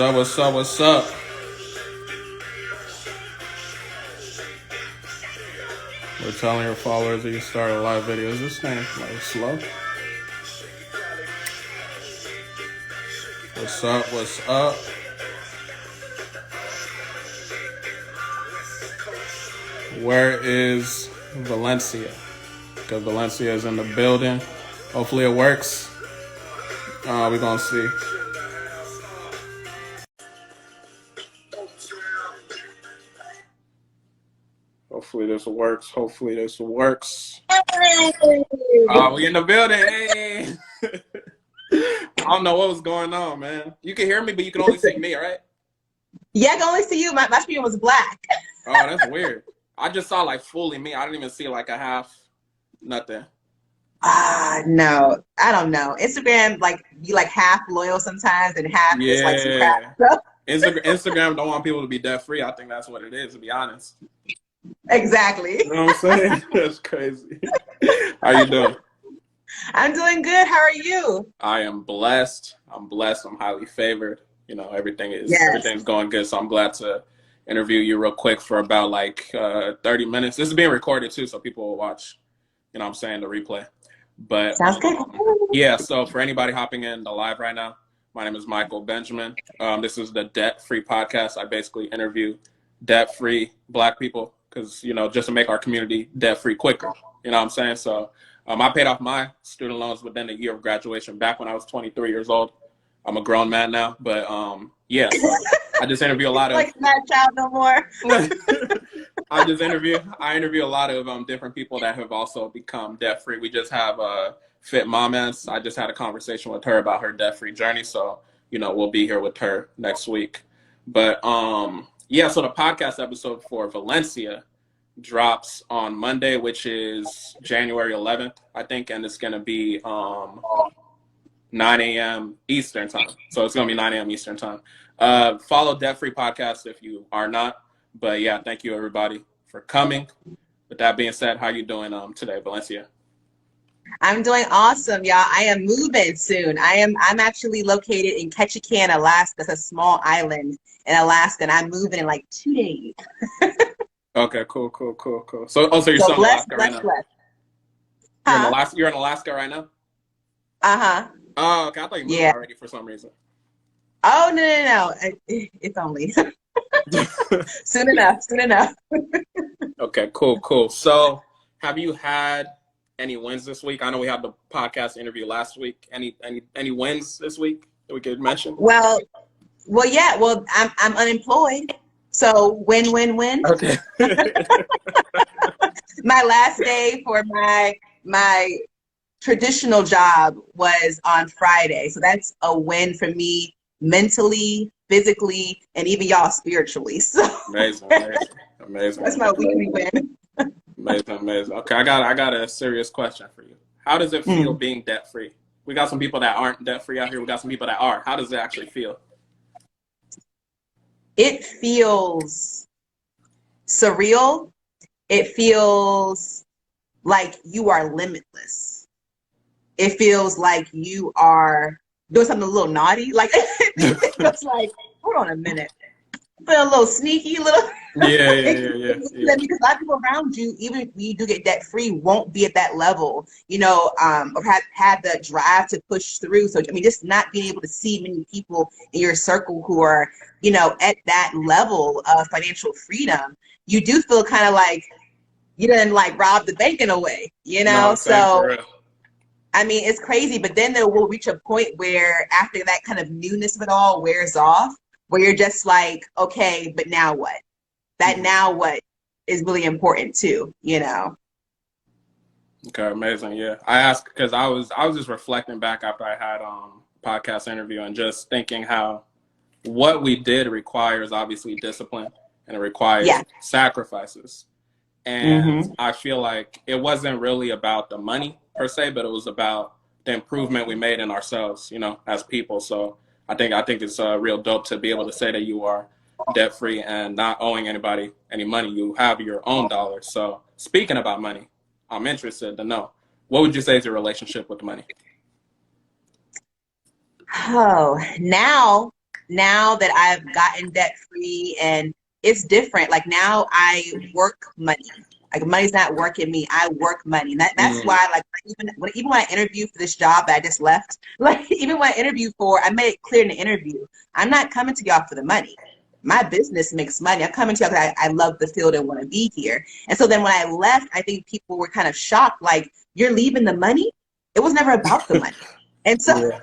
up? What's up? What's up? We're telling your followers that you started a live video. Is this thing like slow? What's up? What's up? Where is Valencia? Because Valencia is in the building. Hopefully it works. We're going to see. Hopefully this works. Hopefully this works. We in the building. Hey. I don't know what was going on, man. You can hear me, but you can only see me, right? Yeah, I can only see you. My screen was black. Oh, that's weird. I just saw like fully me. I didn't even see like a half, nothing. No, I don't know. Instagram, like, you like half loyal sometimes and half is like some crap. Instagram don't want people to be debt free. I think that's what it is, to be honest. Exactly. You know what I'm saying? That's crazy. How you doing? I'm doing good. How are you? I am blessed. I'm blessed. I'm highly favored. You know, everything's going good. So I'm glad to interview you real quick for about like 30 minutes. This is being recorded too, so people will watch, you know what I'm saying, the replay. But sounds good. Yeah, so for anybody hopping in the live right now, my name is Michael Benjamin. This is the Debt Free Podcast. I basically interview debt-free Black people because, you know, just to make our community debt-free quicker. You know what I'm saying? So I paid off my student loans within a year of graduation back when I was 23 years old. I'm a grown man now, but yeah, so I just interview a lot of like not child no more. I interview a lot of different people that have also become debt free. We just have Fit Mamas. I just had a conversation with her about her debt free journey, so you know we'll be here with her next week. But yeah, so the podcast episode for Valencia drops on Monday, which is January 11th, I think, and it's gonna be 9 a.m. Eastern time. So it's going to be 9 a.m. Eastern time. Follow Debt Free Podcast if you are not. But yeah, thank you everybody for coming. With that being said, how you doing today, Valencia? I'm doing awesome, y'all. I am moving soon. I'm actually located in Ketchikan, Alaska. It's a small island in Alaska, and I'm moving in like 2 days. Okay, cool. So you're still in Alaska right now? Huh? You're in Alaska right now? Uh-huh. Oh, okay. I thought you moved already for some reason. Oh, no. It's only soon enough. Okay, cool. So have you had any wins this week? I know we had the podcast interview last week. Any wins this week that we could mention? Well, yeah. Well, I'm unemployed. So win. Okay. My last day for my traditional job was on Friday. So that's a win for me mentally, physically, and even y'all spiritually. So amazing. That's my weekly win. Amazing. Okay, I got a serious question for you. How does it feel being debt free? We got some people that aren't debt free out here. We got some people that are. How does it actually feel? It feels surreal. It feels like you are limitless. It feels like you are doing something a little naughty. Like it feels like, hold on a minute. Feel a little sneaky, Yeah. Because a lot of people around you, even if you do get debt free, won't be at that level, you know, or have the drive to push through. So I mean, just not being able to see many people in your circle who are, you know, at that level of financial freedom, you do feel kind of like you didn't like rob the bank in a way, you know. No, so I mean, it's crazy, but then there will reach a point where after that kind of newness of it all wears off, where you're just like, okay, but now what? That now what is really important too, you know? Okay, amazing. Yeah, I asked because I was just reflecting back after I had podcast interview and just thinking how what we did requires obviously discipline and it requires sacrifices. And I feel like it wasn't really about the money per se, but it was about the improvement we made in ourselves, you know, as people. So I think it's real dope to be able to say that you are debt free and not owing anybody any money. You have your own dollars. So speaking about money, I'm interested to know, what would you say is your relationship with money? Oh, now now that I've gotten debt free, and it's different. Like now I work money. Like money's not working me. I work money. And that's why, like, even when I interviewed for this job that I just left, like even when I interviewed for, I made it clear in the interview, I'm not coming to y'all for the money. My business makes money. I'm coming to y'all because I love the field and want to be here. And so then when I left, I think people were kind of shocked, like, you're leaving the money? It was never about the money. And so, Yeah.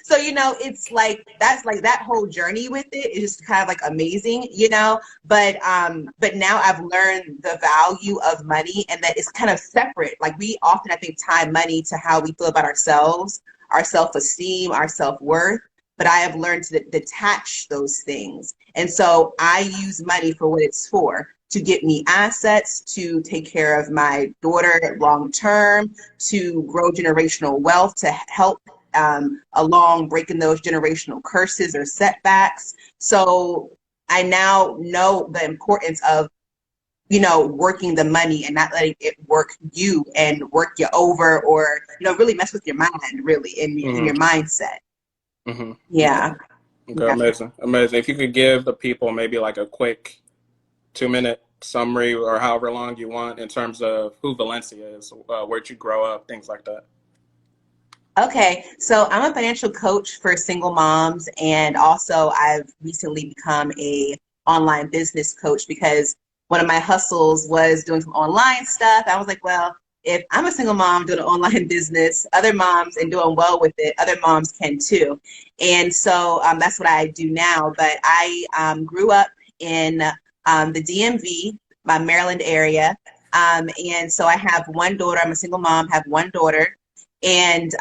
so you know, it's like that's like that whole journey with it is just kind of like amazing, you know. But now I've learned the value of money, and that it's kind of separate. Like we often, I think, tie money to how we feel about ourselves, our self-esteem, our self-worth. But I have learned to detach those things, and so I use money for what it's for, to get me assets, to take care of my daughter long term, to grow generational wealth, to help along breaking those generational curses or setbacks. So I now know the importance of, you know, working the money and not letting it work you and work you over, or, you know, really mess with your mind, really, in your mindset. Yeah. Okay, amazing. Amazing. If you could give the people maybe like a quick 2-minute summary or however long you want in terms of who Valencia is, where'd you grow up, things like that. Okay, so I'm a financial coach for single moms, and also I've recently become a online business coach because one of my hustles was doing some online stuff. I was like, well, if I'm a single mom doing an online business, other moms and doing well with it, other moms can too. And so that's what I do now. But I grew up in the DMV, my Maryland area. And so I have one daughter. I'm a single mom, have one daughter. And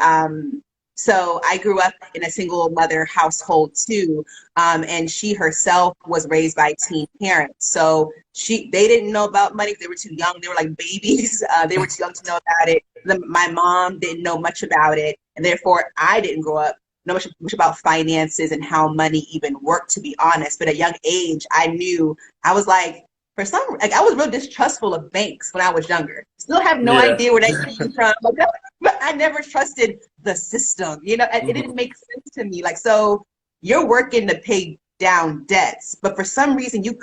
so I grew up in a single mother household too. And she herself was raised by teen parents. So they didn't know about money. They were too young. They were like babies. They were too young to know about it. My mom didn't know much about it. And therefore I didn't grow up know much about finances and how money even worked, to be honest. But at a young age, I knew, I was like, I was real distrustful of banks when I was younger. Still have no idea where that came from. But I never trusted the system. You know, it didn't make sense to me. Like, so you're working to pay down debts, but for some reason you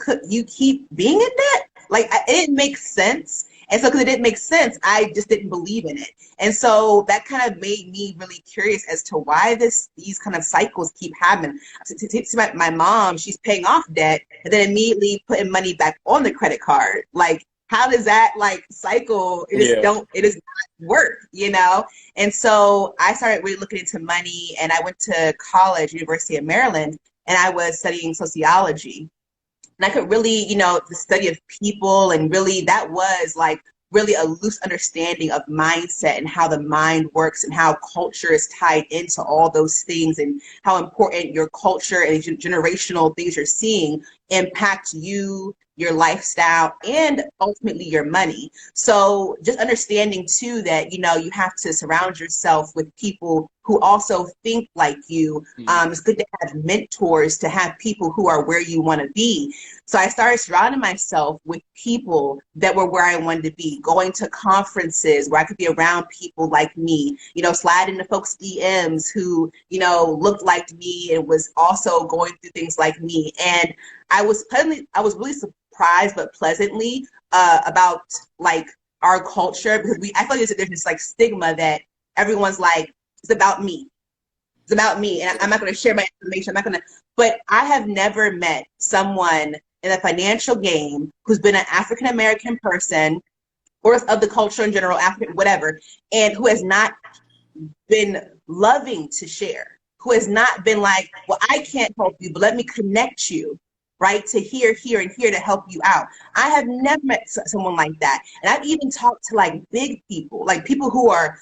keep being in debt. Like, it didn't make sense. And so because it didn't make sense, I just didn't believe in it. And so that kind of made me really curious as to why these kind of cycles keep happening. My mom, she's paying off debt and then immediately putting money back on the credit card. Like, how does that like cycle? It does not work, you know? And so I started really looking into money, and I went to college, University of Maryland, and I was studying sociology. And I could really, you know, the study of people, and really that was like really a loose understanding of mindset and how the mind works and how culture is tied into all those things, and how important your culture and generational things you're seeing impact you, your lifestyle, and ultimately your money. So just understanding too that, you know, you have to surround yourself with people who also think like you. It's good to have mentors, to have people who are where you want to be. So I started surrounding myself with people that were where I wanted to be, going to conferences where I could be around people like me, you know, slide into folks' DMs who, you know, looked like me and was also going through things like me. And I was really surprised, but pleasantly, about like our culture, because I feel like there's this like stigma that everyone's like, it's about me. It's about me. And I'm not going to share my information. But I have never met someone in the financial game who's been an African-American person, or of the culture in general, African, whatever, and who has not been loving to share, who has not been like, well, I can't help you, but let me connect you, right, to here, and here to help you out. I have never met someone like that. And I've even talked to like big people, like people who are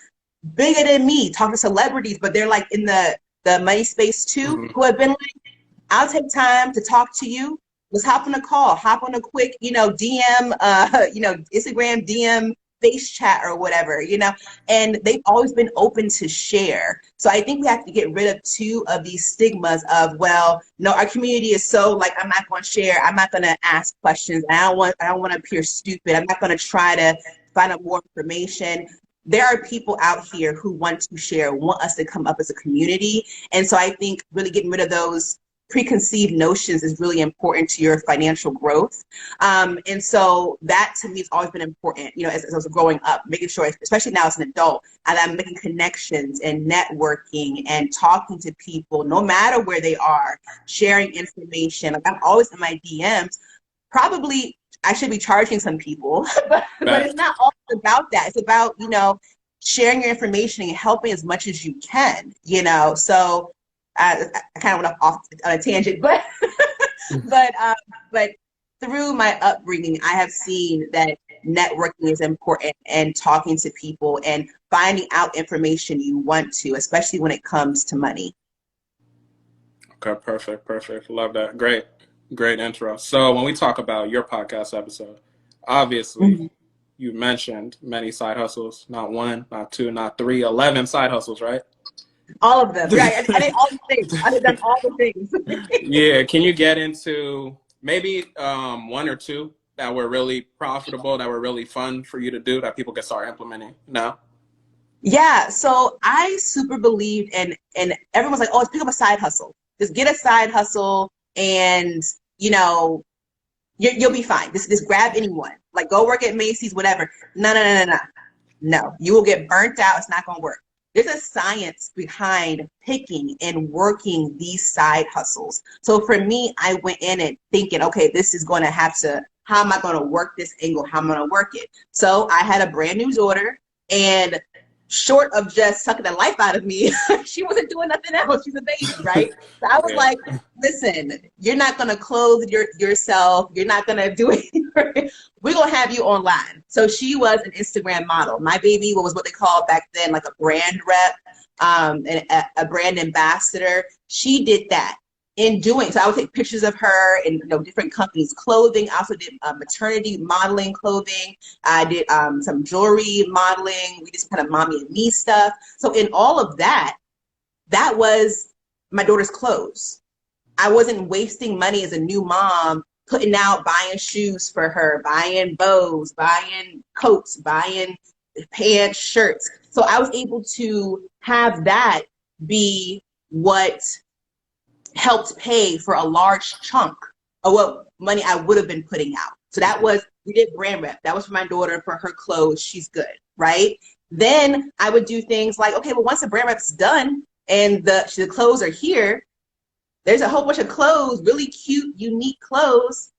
bigger than me, talking to celebrities, but they're like in the money space too, who have been like, I'll take time to talk to you. Let's hop on a call, hop on a quick, you know, DM, you know, Instagram DM, face chat or whatever, you know, and they've always been open to share. So I think we have to get rid of two of these stigmas of, well, no, our community is so like, I'm not going to share. I'm not going to ask questions. I don't want to appear stupid. I'm not going to try to find out more information. there are people out here who want to share, want us to come up as a community. And so I think really getting rid of those preconceived notions is really important to your financial growth. And so that to me has always been important, you know, as I was growing up, making sure, especially now as an adult, and I'm making connections and networking and talking to people, no matter where they are, sharing information. Like, I'm always in my DMs. Probably I should be charging some people, but it's not all about that. It's about, you know, sharing your information and helping as much as you can, you know. So I kind of went off on a tangent, but but through my upbringing, I have seen that networking is important, and talking to people and finding out information you want to, especially when it comes to money. Okay, perfect. Love that. Great intro. So when we talk about your podcast episode, obviously you mentioned many side hustles, not one, not two, not three, 11 side hustles, right? All of them. Right. I did all the things. I did done all the things. Yeah. Can you get into maybe one or two that were really profitable, that were really fun for you to do, that people can start implementing now? Yeah. So I super believed and everyone's like, oh, let's pick up a side hustle. Just get a side hustle and, you know, you'll be fine. Just grab anyone. Like, go work at Macy's, whatever. No. You will get burnt out. It's not going to work. There's a science behind picking and working these side hustles. So for me, I went in and thinking, okay, this is going to have to, how am I going to work this angle? How am I going to work it? So I had a brand new daughter, and short of just sucking the life out of me, she wasn't doing nothing else. She's a baby, right? So I was like, listen, you're not going to clothe yourself. You're not going to do it. We're going to have you online. So she was an Instagram model. My baby was what they called back then, like a brand rep, and a brand ambassador. She did that. In doing so, I would take pictures of her in, you know, different companies' clothing. I also did maternity modeling clothing. I did some jewelry modeling. We did some kind of mommy and me stuff. So in all of that, that was my daughter's clothes. I wasn't wasting money as a new mom, putting out, buying shoes for her, buying bows, buying coats, buying pants, shirts. So I was able to have that be what helped pay for a large chunk of what money I would have been putting out. So that was, we did brand rep. That was for my daughter, for her clothes. She's good, right? Then I would do things like, okay, well, once the brand rep's done and the clothes are here, there's a whole bunch of clothes, really cute, unique clothes.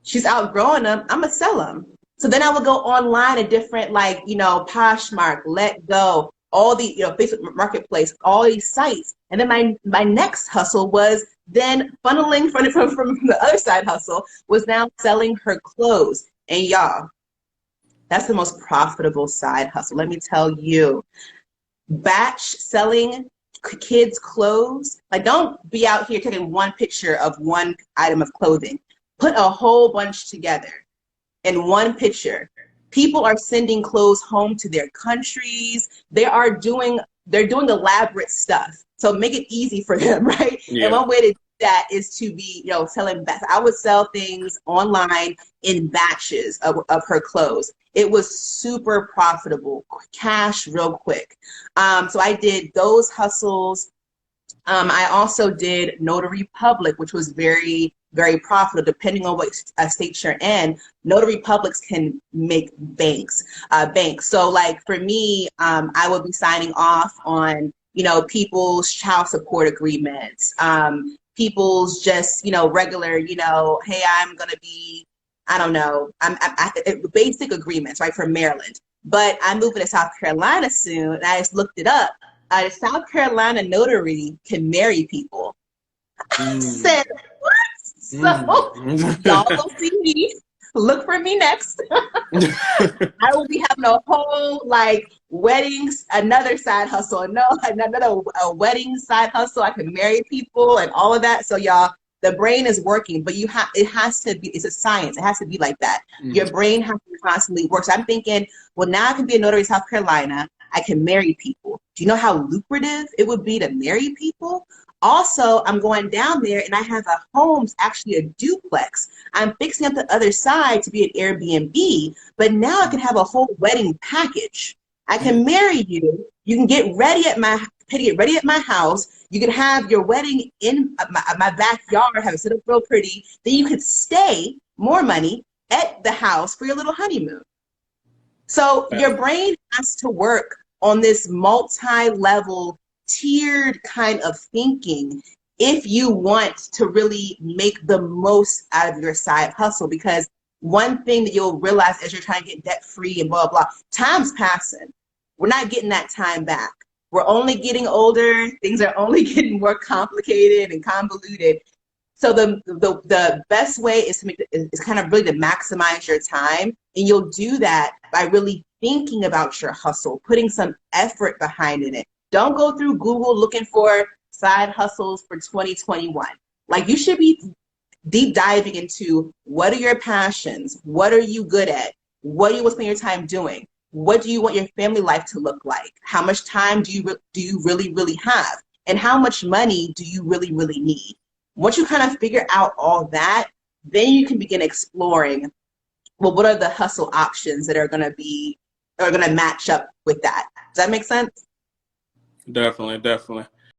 She's outgrowing them. I'm going to sell them. So then I would go online at different, like, you know, Poshmark, Let Go, all the, you know, Facebook Marketplace, all these sites. And then my next hustle was then funneling from the other side hustle was now selling her clothes. And y'all, that's the most profitable side hustle. Let me tell you, batch selling kids' clothes. Like, don't be out here taking one picture of one item of clothing. Put a whole bunch together in one picture. People are sending clothes home to their countries. They're doing elaborate stuff. So make it easy for them, right? Yeah. And one way to do that is to be, you know, selling batch. I would sell things online in batches of her clothes. It was super profitable, cash real quick. So I did those hustles. I also did notary public, which was very, very profitable, depending on what state you're in. Notary publics can make banks. So like for me, I would be signing off on, you know, people's child support agreements, people's just, you know, regular, you know, hey, I'm going to be, I don't know, basic agreements, right, for Maryland. But I'm moving to South Carolina soon, and I just looked it up. A South Carolina notary can marry people. I said, what? So y'all will see me. Look for me next. I will be having a whole like weddings, another side hustle, another wedding side hustle. I can marry people and all of that. So y'all, the brain is working, but it has to be, it's a science. It has to be like that. Your brain has to constantly work. So I'm thinking, well, now I can be a notary in South Carolina. I can marry people. Do you know how lucrative it would be to marry people? Also, I'm going down there and I have a home, actually a duplex. I'm fixing up the other side to be an Airbnb, but now I can have a whole wedding package. I can marry you. You can get ready at my house. You can have your wedding in my backyard, have it set up real pretty. Then you could stay, more money, at the house for your little honeymoon. So your brain has to work on this multi-level, tiered kind of thinking if you want to really make the most out of your side hustle. Because one thing that you'll realize as you're trying to get debt free and blah, blah, time's passing. We're not getting that time back. We're only getting older. Things are only getting more complicated and convoluted. So the best way is to is kind of really to maximize your time, and you'll do that by really thinking about your hustle, putting some effort behind it. Don't go through Google looking for side hustles for 2021. Like, you should be deep diving into what are your passions, what are you good at, what do you want to spend your time doing, what do you want your family life to look like, how much time do you really have, and how much money do you really need. Once you kind of figure out all that, then you can begin exploring, well, what are the hustle options that are going to match up with that? Does that make sense? Definitely, definitely.